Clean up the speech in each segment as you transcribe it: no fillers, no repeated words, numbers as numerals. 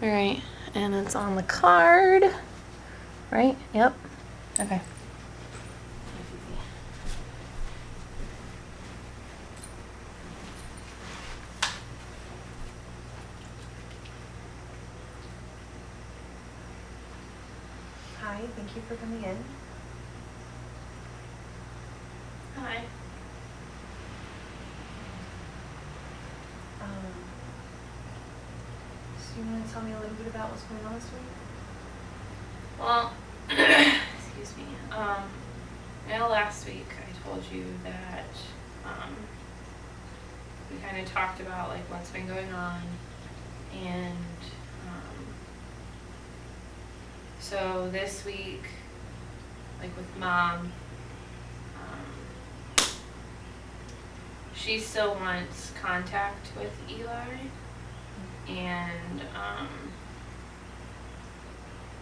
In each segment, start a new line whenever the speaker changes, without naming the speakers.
All right, and it's on the card, right? Yep. Okay.
Hi, thank you for coming in.
Hi.
So you want to tell me a little bit about what's going on this week?
Well, excuse me. I know last week I told you that we kind of talked about like what's been going on, and so this week, like with Mom, she still wants contact with Eli, and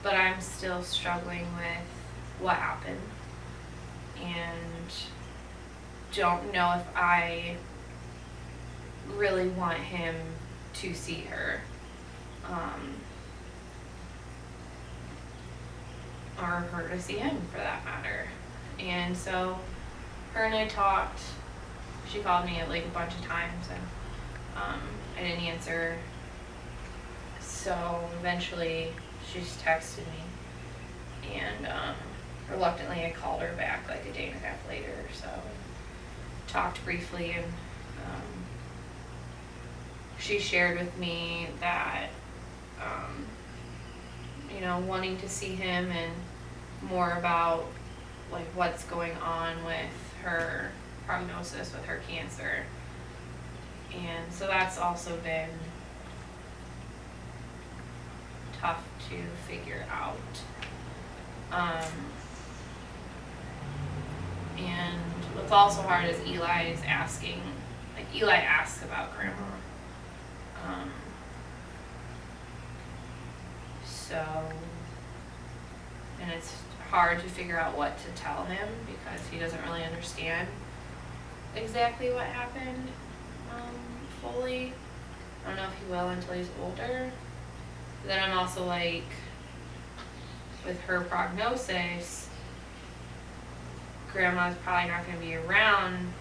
but I'm still struggling with what happened, and don't know if I really want him to see her, or her to see him for that matter. And so her and I talked. She called me like a bunch of times, and I didn't answer. So eventually she just texted me, and reluctantly I called her back like a day and a half later. So talked briefly, and she shared with me that wanting to see him and more about like what's going on with her prognosis with her cancer. And so that's also been tough to figure out. And what's also hard is Eli is asking, like Eli asks about Grandma. So, and it's hard to figure out what to tell him because he doesn't really understand exactly what happened fully. I don't know if he will until he's older. But then I'm also like, with her prognosis, Grandma's probably not going to be around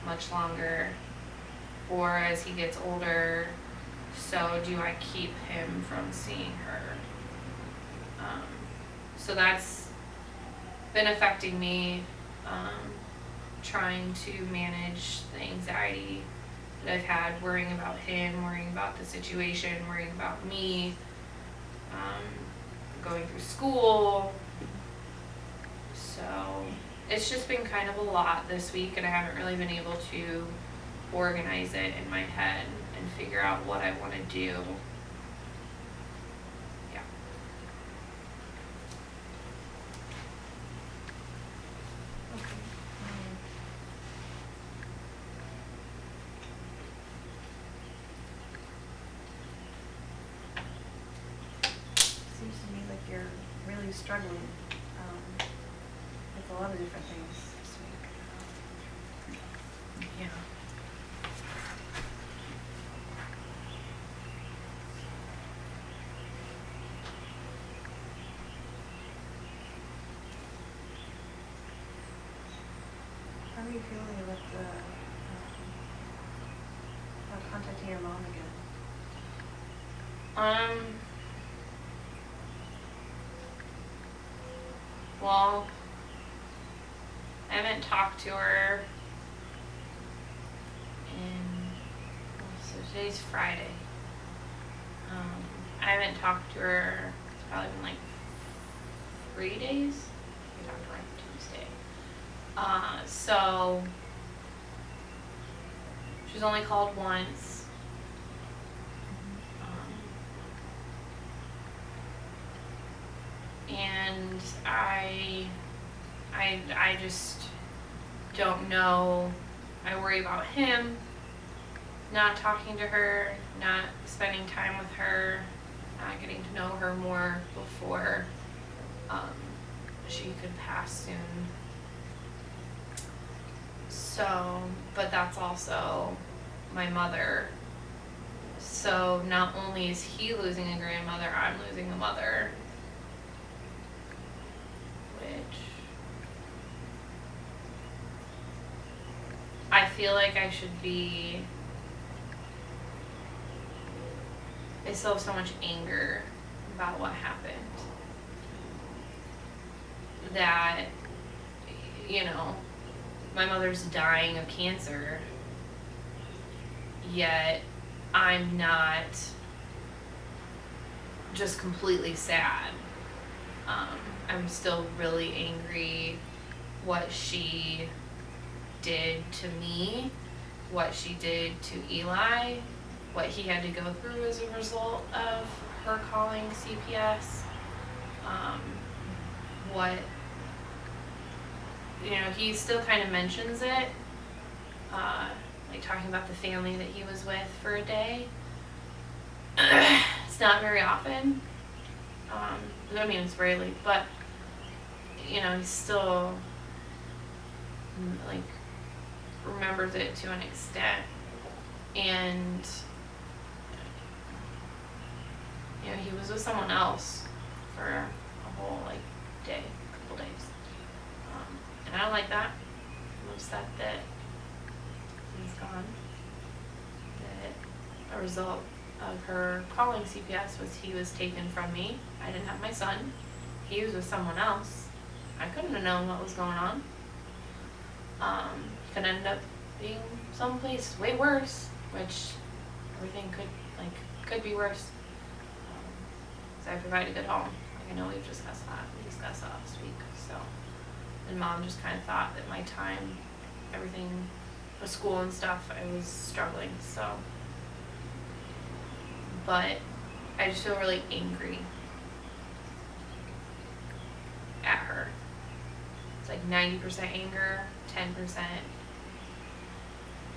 much longer, or as he gets older. So do I keep him from seeing her? So that's been affecting me, trying to manage the anxiety that I've had, worrying about him, worrying about the situation, worrying about me, going through school. So it's just been kind of a lot this week, and I haven't really been able to organize it in my head and figure out what I want to do. Yeah.
Okay. Seems to me like you're really struggling with a lot of different things this week.
Yeah.
How are you feeling about about contacting your mom again?
Well, I haven't talked to her so today's Friday. I haven't talked to her, it's probably been like 3 days. We talked to her on Tuesday. So she's only called once. And I just don't know. I worry about him, not talking to her, not spending time with her, not getting to know her more before she could pass soon. So, but that's also my mother So not only is he losing a grandmother, I'm losing a mother. Which I feel like I should be. I still have so much anger about what happened. That, you know, my mother's dying of cancer, yet I'm not just completely sad. I'm still really angry what she did to me, what she did to Eli, what he had to go through as a result of her calling CPS, what, you know, he still kind of mentions it, like talking about the family that he was with for a day. It's not very often. I mean, it's rarely, but, you know, he still, like, remembers it to an extent. And, you know, he was with someone else for a whole, like, couple days. And I don't like that. I'm upset that he's gone. That a result of her calling CPS was he was taken from me. I didn't have my son. He was with someone else. I couldn't have known what was going on. He could end up being someplace way worse, which everything could be worse. So I provide a good home. Like, I know we've discussed that. We discussed that last week. So, and Mom just kind of thought that my time, everything with school and stuff, I was struggling. So, but I just feel really angry at her. It's like 90% anger, 10%,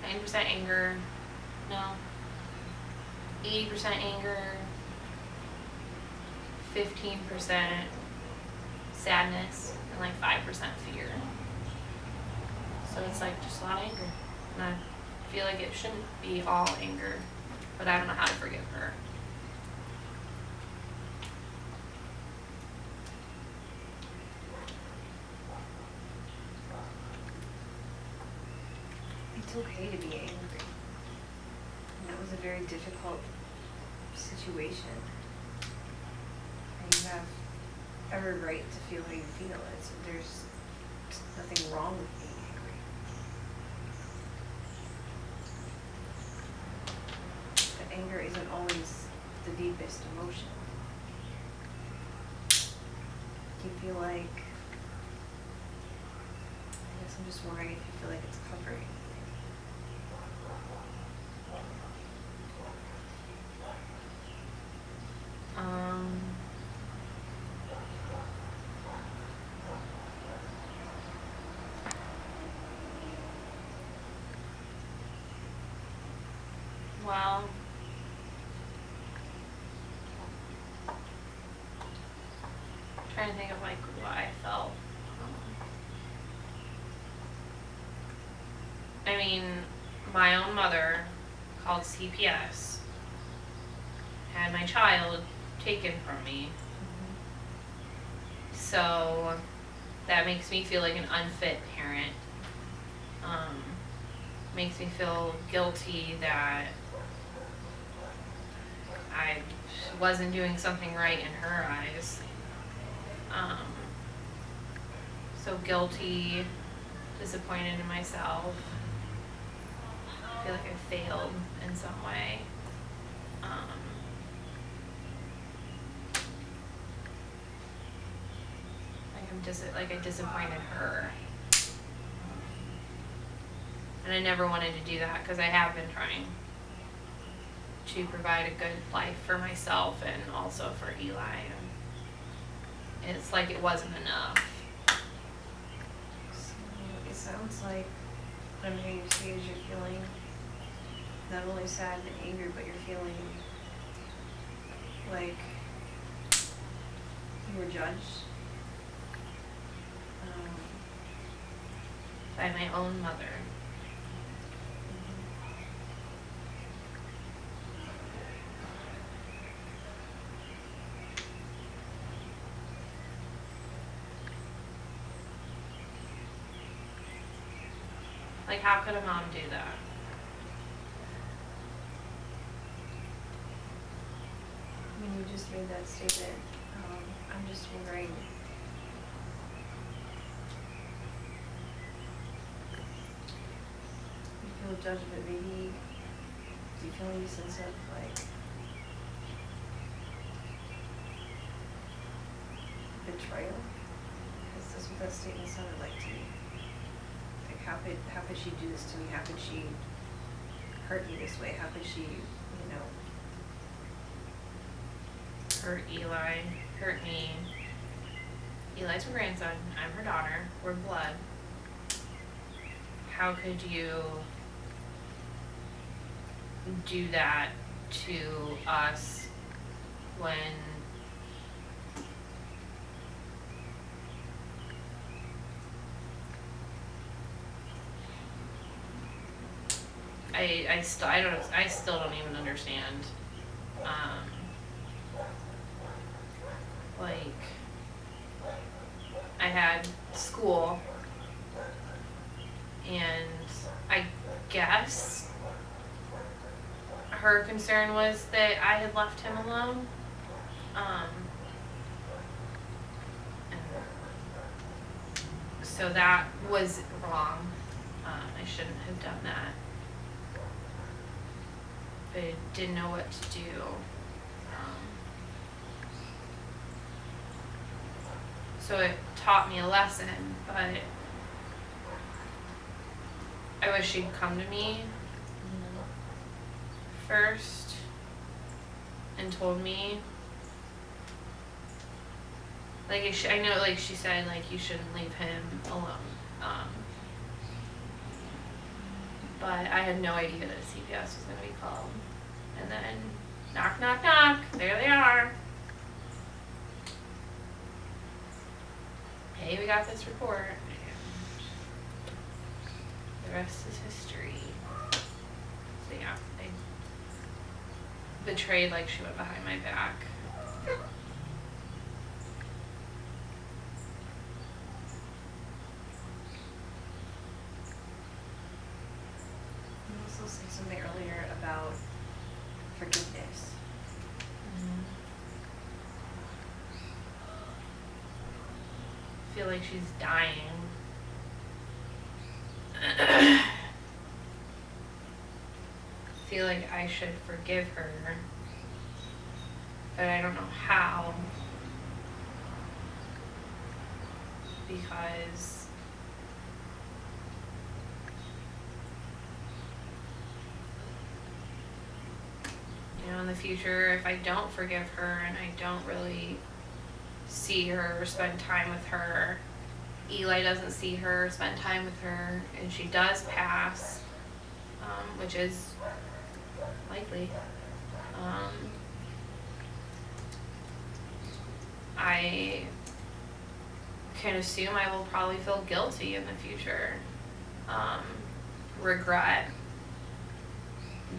90% anger, no, 80% anger, 15% sadness, and like 5% fear. So it's like just a lot of anger. And I feel like it shouldn't be all anger, but I don't know how to forgive her.
It's okay to be angry. And that was a very difficult situation. And you have every right to feel how you feel. There's nothing wrong with being angry. But anger isn't always the deepest emotion. You feel like, I guess I'm just wondering if you feel like it's covering.
Well, I'm trying to think of like what I felt. I mean, my own mother called CPS, had my child taken from me. So that makes me feel like an unfit parent. Makes me feel guilty that I wasn't doing something right in her eyes. So guilty, disappointed in myself. I feel like I failed in some way. Like I disappointed her. And I never wanted to do that because I have been trying to provide a good life for myself and also for Eli. And it's like it wasn't enough.
So it sounds like what I'm hearing you say is you're feeling not only sad and angry, but you're feeling like you were judged.
By my own mother. Like, how could a mom do that?
When you just made that statement, I'm just wondering, you feel judgment, maybe, do you feel any sense of like betrayal? Because that's what that statement sounded like to me. Like, how could she do this to me? How could she hurt me this way? How could she,
Hurt Eli, hurt me. Eli's her grandson, I'm her daughter, we're blood. How could you do that to us when I still don't even understand. Like, I had school, and I guess her concern was that I had left him alone. And so that was wrong. I shouldn't have done that. But I didn't know what to do. So it taught me a lesson, but I wish she'd come to me first and told me. Like, I know, like she said, like, you shouldn't leave him alone. But I had no idea that CPS was going to be called. And then, knock, knock, knock, there they are. Hey, we got this report. And the rest is history. So yeah, I betrayed like she went behind my back.
You also said something earlier about forgiveness.
I feel like she's dying. Feel like I should forgive her, but I don't know how, because in the future, if I don't forgive her and I don't really see her or spend time with her, Eli doesn't see her, spend time with her, and she does pass, which is likely, I can assume I will probably feel guilty in the future, regret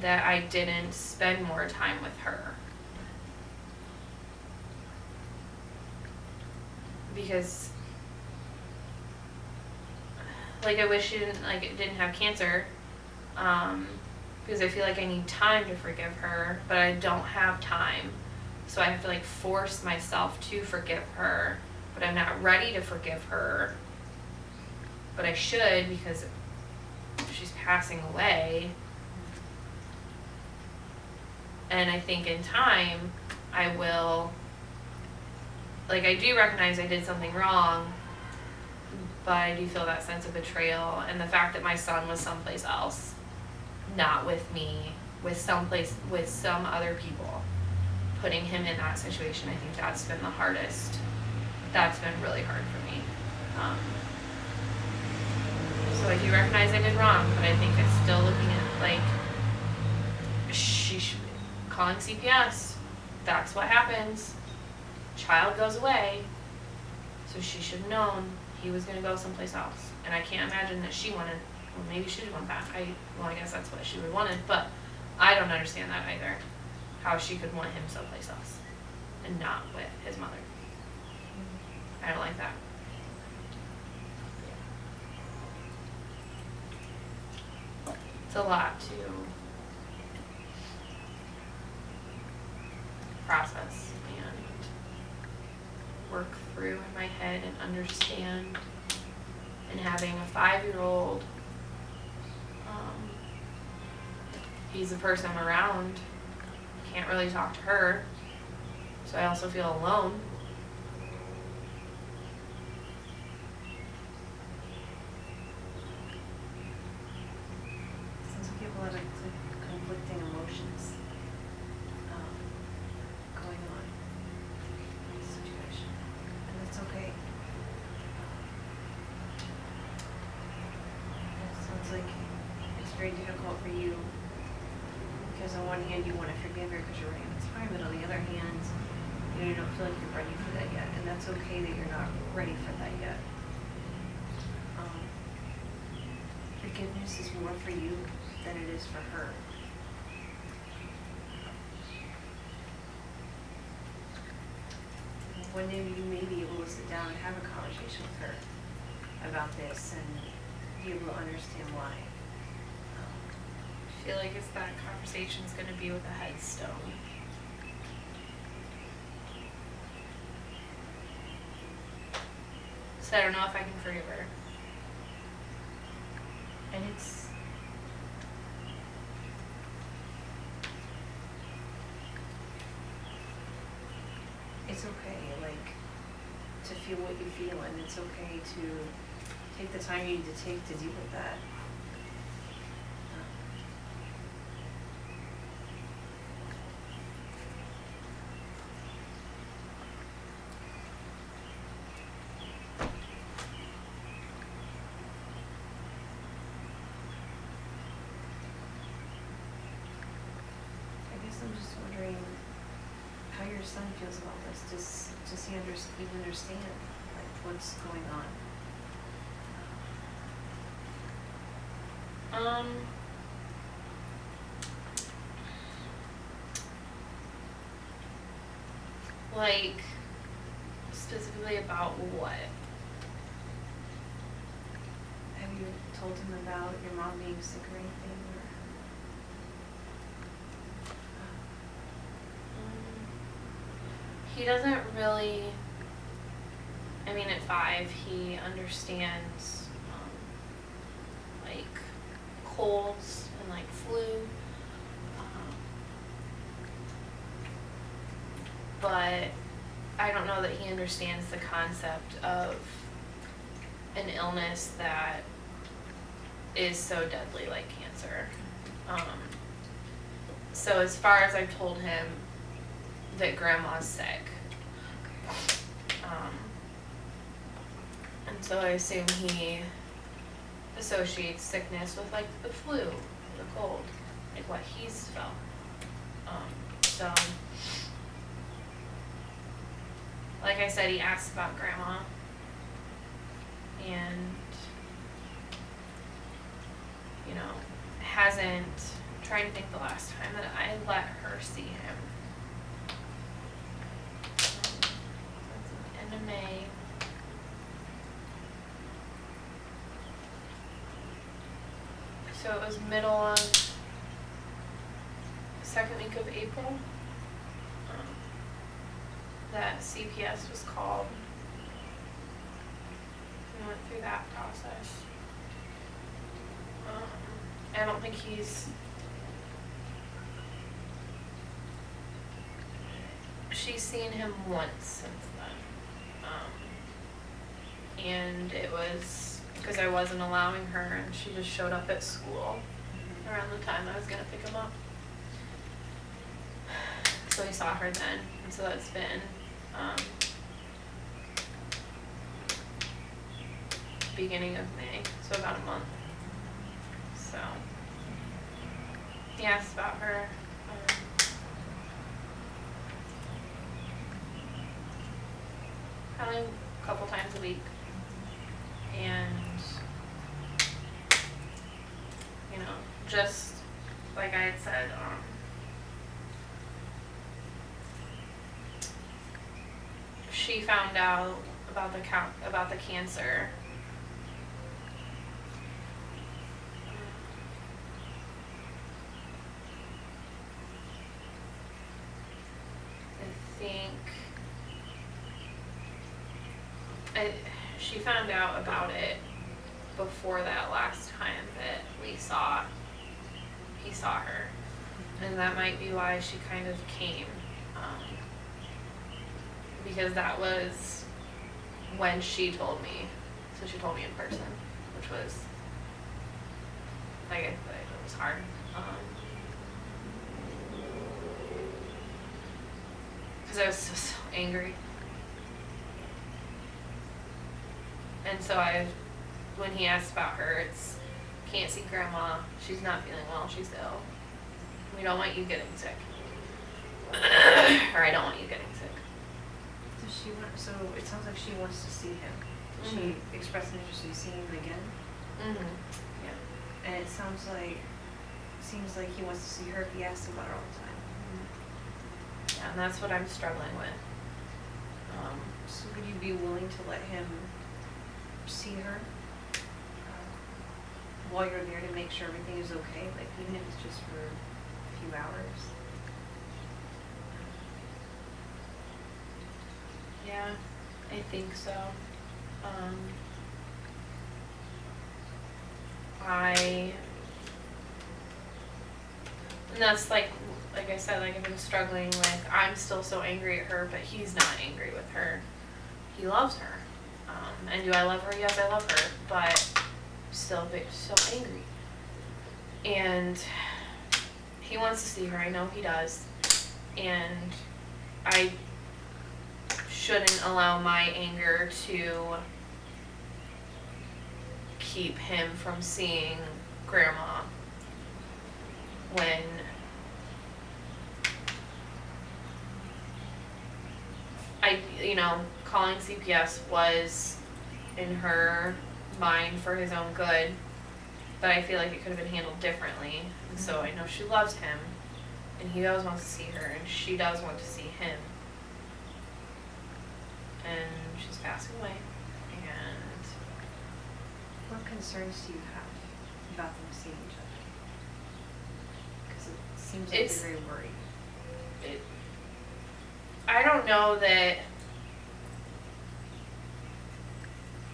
that I didn't spend more time with her. Because, like, I wish she didn't have cancer, because I feel like I need time to forgive her, but I don't have time, so I have to force myself to forgive her, but I'm not ready to forgive her, but I should, because she's passing away. And I think in time I will, I do recognize I did something wrong, but I do feel that sense of betrayal, and the fact that my son was someplace else, not with me, with some other people, putting him in that situation. I think that's been the hardest. That's been really hard for me. So I do recognize I did wrong, but I think it's still looking at, she should, calling CPS, that's what happens. Child goes away, so she should have known he was going to go someplace else. And I can't imagine that she wanted, well, maybe she did want that. I guess that's what she would have wanted, but I don't understand that either. How she could want him someplace else and not with his mother. I don't like that. a lot to process and work through in my head and understand. And having a 5-year-old, he's the person I'm around. Can't really talk to her, so I also feel alone.
Since people have conflicting emotions going on in this situation, and that's okay. It sounds like it's very difficult for you, because on one hand you want to forgive her because you're running out of time, but on the other hand, you don't feel like you're ready for that yet, and that's okay that you're not ready for that yet. Forgiveness is more for you than it is for her. One day you may be able to sit down and have a conversation with her about this and be able to understand why.
I feel like it's that conversation's going to be with a headstone. So I don't know if I can forgive her.
And it's okay, like, to feel what you feel, and it's okay to take the time you need to take to deal with that. I guess I'm just wondering how your son feels about this. Does he even understand, like, what's going on?
Like, specifically about what?
Have you told him about your mom being sick or anything?
He doesn't really, I mean, at 5, he understands, like, colds and, like, flu. But I don't know that he understands the concept of an illness that is so deadly like cancer. So as far as I've told him that grandma's sick, and so I assume he associates sickness with like the flu, the cold, like what he's felt. So like I said, he asked about grandma, and hasn't, trying to think the last time that I let her see him. That's the end of May. So it was middle of second week of April that CPS was called. We went through that process. I don't think she's seen him once since then. And it was because I wasn't allowing her, and she just showed up at school around the time I was going to pick him up. So I saw her then, and so that's been beginning of May, so about a month. So he asked about her. Probably a couple times a week. And, just like I had said, she found out about the cancer think she found out about it before that last time that he saw her, and that might be why she kind of came, because that was when she told me. So she told me in person, which was, like I said, it was hard. Because I was so angry. And so when he asked about her, it's, can't see grandma, she's not feeling well, she's ill. We don't want you getting sick. Or I don't want you getting sick.
So it sounds like she wants to see him. Did
Mhm.
she express an interest in seeing him again?
Mm-hmm. Yeah.
And it seems like he wants to see her if he asks about her all the time.
Yeah, and that's what I'm struggling with.
So would you be willing to let him see her while you're there to make sure everything is okay? Like, even if it's just for a few hours?
Yeah, I think so. And that's like I said, like I've been struggling with, I'm still so angry at her, but he's not angry with her. He loves her. And do I love her? Yes, I love her, but still angry. And he wants to see her, I know he does. And I shouldn't allow my anger to keep him from seeing grandma when calling CPS was in her mind for his own good, but I feel like it could have been handled differently. And so I know she loves him, and he does want to see her, and she does want to see him. And she's passing away, and
What concerns do you have about them seeing each other? Because it seems like
It's-
they're very worried.
I don't know that,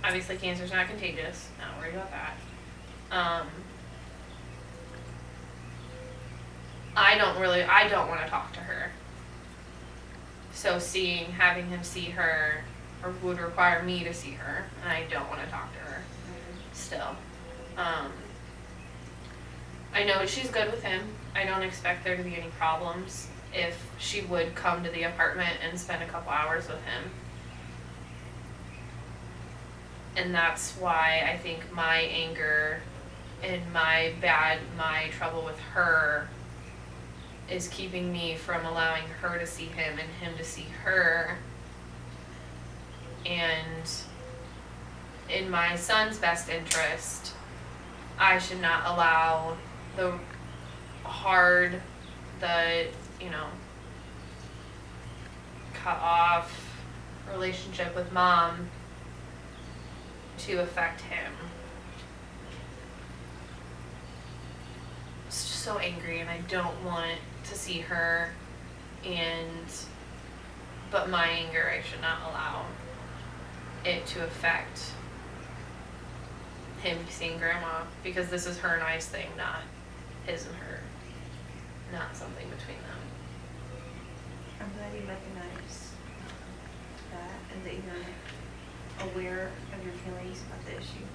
obviously cancer's not contagious, not worried about that. I don't want to talk to her. So having him see her would require me to see her, and I don't want to talk to her still. I know she's good with him. I don't expect there to be any problems if she would come to the apartment and spend a couple hours with him. And that's why I think my anger and my trouble with her is keeping me from allowing her to see him and him to see her. And in my son's best interest, I should not allow the cut off relationship with mom to affect him. It's just so angry, and I don't want to see her, but my anger, I should not allow it to affect him seeing grandma, because this is her and I's thing, not his and her, not something between them.
I'm glad you recognize that and that you're aware of your feelings about the issue.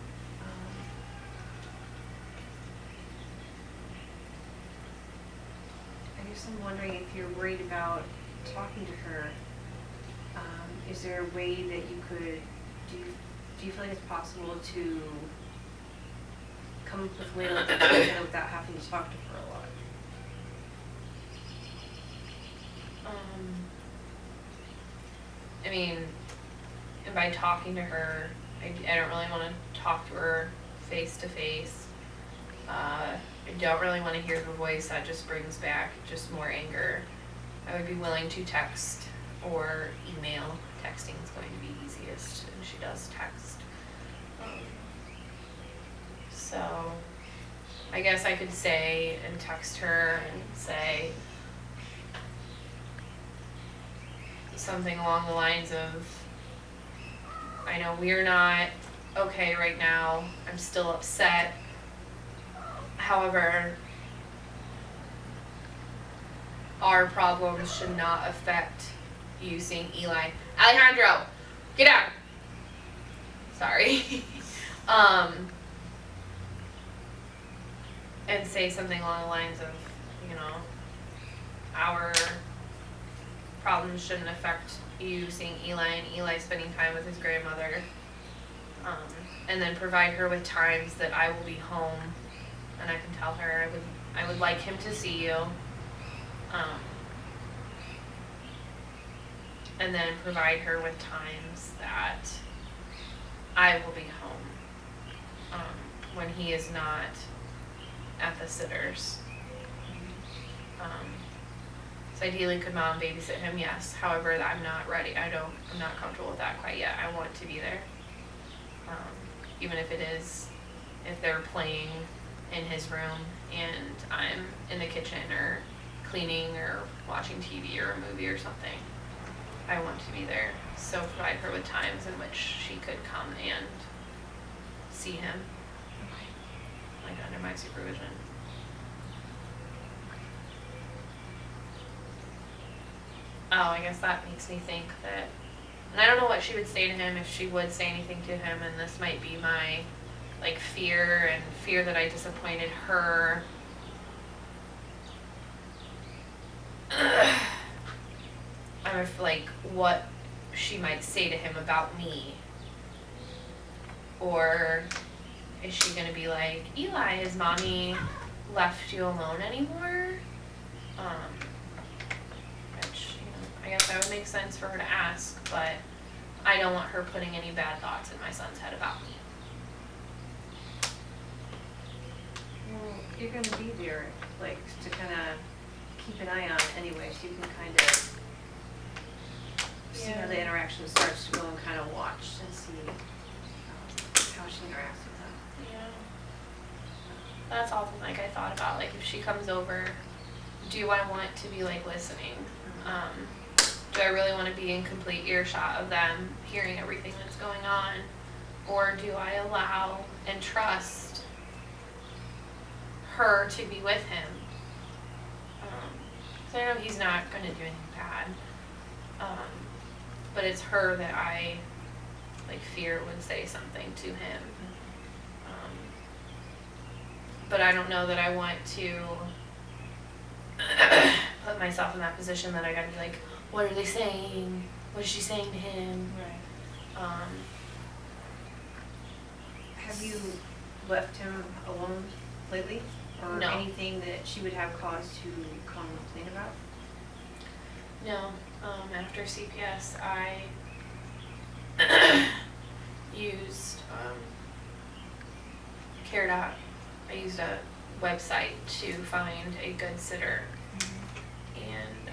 I guess I'm wondering if you're worried about talking to her. Is there a way that you could, do you feel like it's possible to come up with a way to let her know without having to talk to her a lot?
I mean, and by talking to her, I don't really want to talk to her face to face. I don't really want to hear her voice. That just brings back just more anger. I would be willing to text or email. Texting is going to be easiest, and she does text. So I guess I could say and text her and say, something along the lines of, I know we're not okay right now, I'm still upset, however, our problems should not affect you seeing Eli. Alejandro, get out! Sorry. And say something along the lines of, you know, our problems shouldn't affect you seeing Eli and Eli spending time with his grandmother. And then provide her with times that I will be home, and I can tell her I would like him to see you. And then provide her with times that I will be home when he is not at the sitters. So ideally, could mom babysit him? Yes. However, I'm not ready. I'm not comfortable with that quite yet. I want to be there. Even if if they're playing in his room and I'm in the kitchen or cleaning or watching TV or a movie or something, I want to be there. So provide her with times in which she could come and see him, like under my supervision. Oh, I guess that makes me think that, and I don't know what she would say to him, if she would say anything to him, and this might be my, like, fear that I disappointed her. I'm like, what she might say to him about me. Or is she gonna be like, Eli, has mommy left you alone anymore? Which, you know, I guess that would make sense for her to ask, but I don't want her putting any bad thoughts in my son's head about me.
Well, you're gonna be there, like, to kind of keep an eye on it anyway, so you can kind of see how the interaction starts to go and kind of watch and see how she interacts with them.
Yeah. That's often, like, I thought about, like, if she comes over, do I want to be, like, listening? Do I really want to be in complete earshot of them, hearing everything that's going on? Or do I allow and trust her to be with him? So I know he's not going to do anything bad. But it's her that I, like, fear would say something to him. But I don't know that I want to put myself in that position that I gotta be like, what are they saying? What is she saying to him?
Right. Have you left him alone lately? Or
No.
anything that she would have cause to come and complain about?
No. After CPS, I used CareDot. I used a website to find a good sitter. And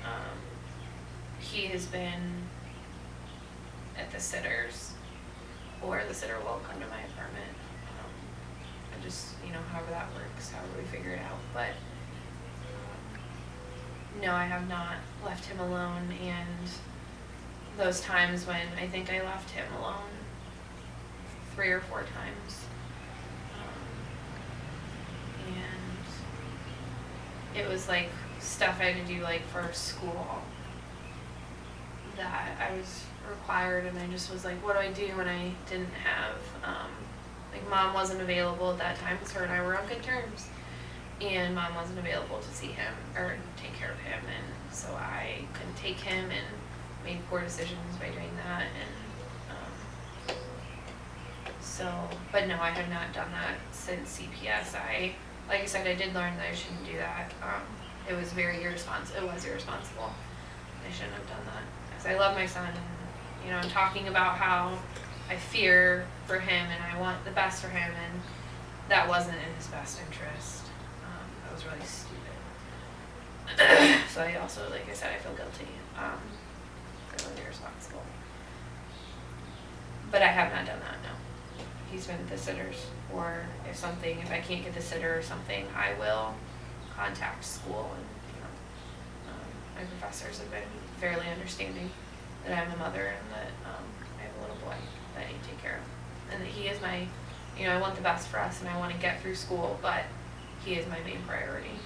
he has been at the sitters, or the sitter will come to my apartment. I just, you know, however that works, however we figure it out. But no, I have not left him alone, and those times when I think I left him alone 3 or 4 times. And it was like stuff I had to do, like, for school that I was required, and I just was like, what do I do when I didn't have, like, mom wasn't available at that time because her and I were on good terms, and mom wasn't available to see him or take care of him, and so I couldn't take him and made poor decisions by doing that. And so, but no, I have not done that since CPS. Like I said, I did learn that I shouldn't do that. It was irresponsible. I shouldn't have done that. Because I love my son, and, you know, I'm talking about how I fear for him and I want the best for him, and that wasn't in his best interest. That was really stupid. So I also, like I said, I feel guilty. Feeling irresponsible. But I have not done that, no. He's been at the sitters, or if I can't get the sitter or something, I will contact school, and, you know, my professors have been fairly understanding. that I'm a mother and that I have a little boy that I need to take care of. And that he is my, you know, I want the best for us and I want to get through school, but he is my main priority.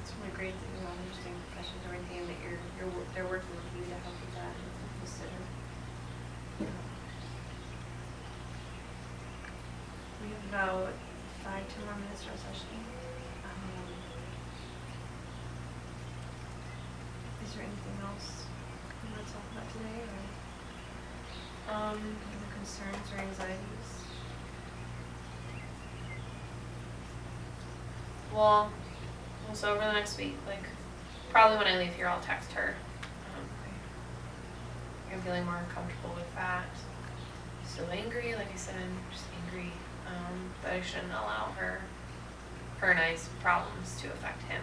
It's really great that you're all understanding professions and everything, and that they're working with you to help with that and consider. We have about 10 more minutes for our session. Is there anything else you want to talk about today, or other concerns or anxieties?
Well, so over the next week, like, probably when I leave here, I'll text her. I'm feeling more comfortable with that. Still angry, like I said, I'm just angry. But I shouldn't allow her and I's problems to affect him.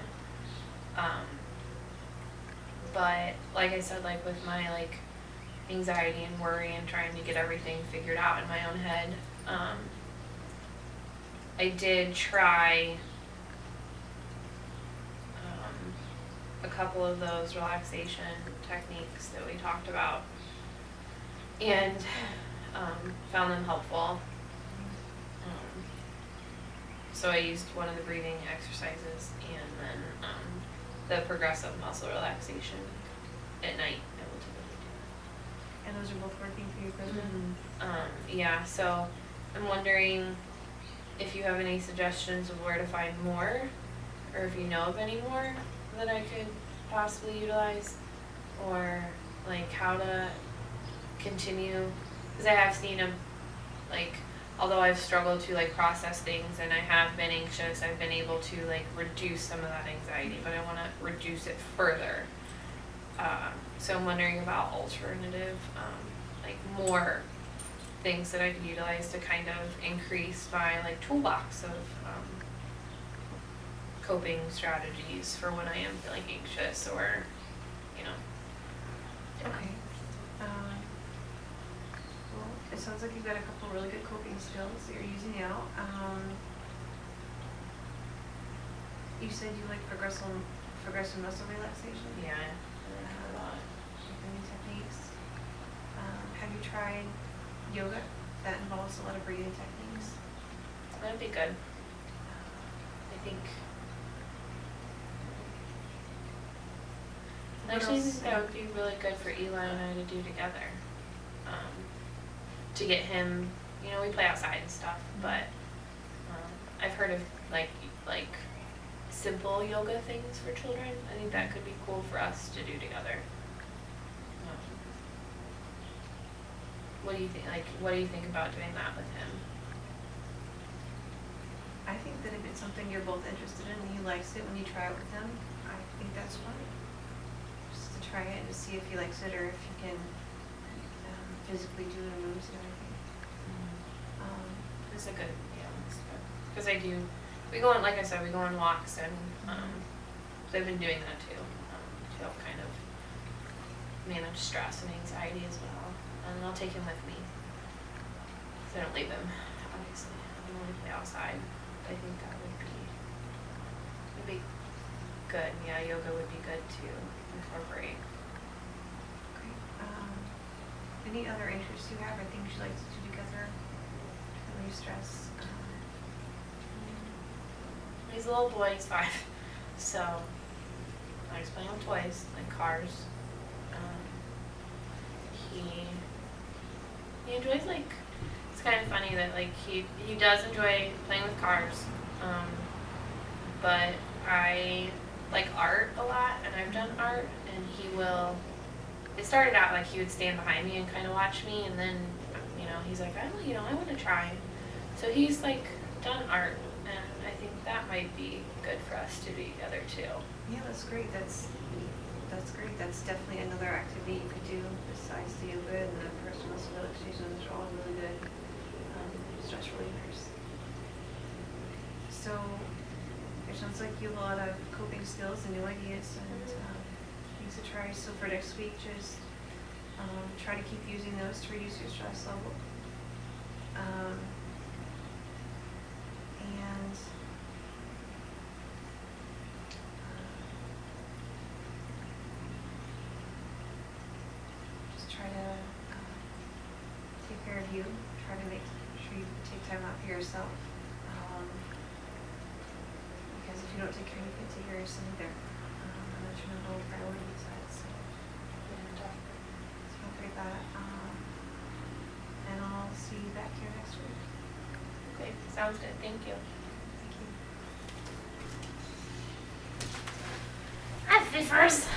But like I said, like with my like anxiety and worry and trying to get everything figured out in my own head, I did try a couple of those relaxation techniques that we talked about and found them helpful. So I used one of the breathing exercises and then the progressive muscle relaxation at night. I will typically do.
And those are both working for you, Kristen?
Yeah, so I'm wondering if you have any suggestions of where to find more, or if you know of any more that I could possibly utilize, or like how to continue, because I have seen them, like, although I've struggled to like process things and I have been anxious, I've been able to like reduce some of that anxiety, but I want to reduce it further. So I'm wondering about alternative, like more things that I could utilize to kind of increase my like toolbox of coping strategies for when I am feeling anxious or, you know.
Okay. Well, it sounds like you've got a couple really good coping skills that you're using now. You said you like progressive muscle relaxation?
Yeah, I like that a lot.
Breathing techniques. Have you tried yoga? That involves a lot of breathing techniques.
That'd be good. I think. I actually think that would be really good for Eli and I to do together. To get him, you know, we play outside and stuff, but I've heard of like simple yoga things for children. I think that could be cool for us to do together. What do you think? Like, what do you think about doing that with him?
I think that if it's something you're both interested in and he likes it when you try it with him, I think that's fine. Just to try it and to see if he likes it or if he can physically do the moves and everything.
That's a good, yeah, that's good. Because I do, we go on, like I said, we go on walks and so I've been doing that too, to help kind of manage stress and anxiety as well. And I'll take him with me, so I don't leave him, obviously. I don't want to play outside. But I think that would be good. Yeah, yoga would be good to incorporate.
Okay. Any other interests you have or things you like to do together to relieve stress?
He's a little boy, he's 5, so I just play with toys, like cars. He enjoys, like, it's kind of funny that like he does enjoy playing with cars, but I like art a lot and I've done art, and it started out like he would stand behind me and kind of watch me, and then, you know, he's like, I want to try. So he's like done art, and I think that might be good for us to do together too.
Yeah, that's great. That's great. That's definitely another activity you could do besides the yoga and the personal relaxation. Those are all really good stress relievers. So it sounds like you have a lot of coping skills and new ideas and things to try. So for next week, just try to keep using those to reduce your stress level. And you, try to make sure you take time out for yourself. Because if you don't take care, you can't take care of yourself either. And that's your number one priority besides, so. So don't forget that. And I'll see you back here next week.
Okay, sounds good, thank you.
Thank you.
I have fifers.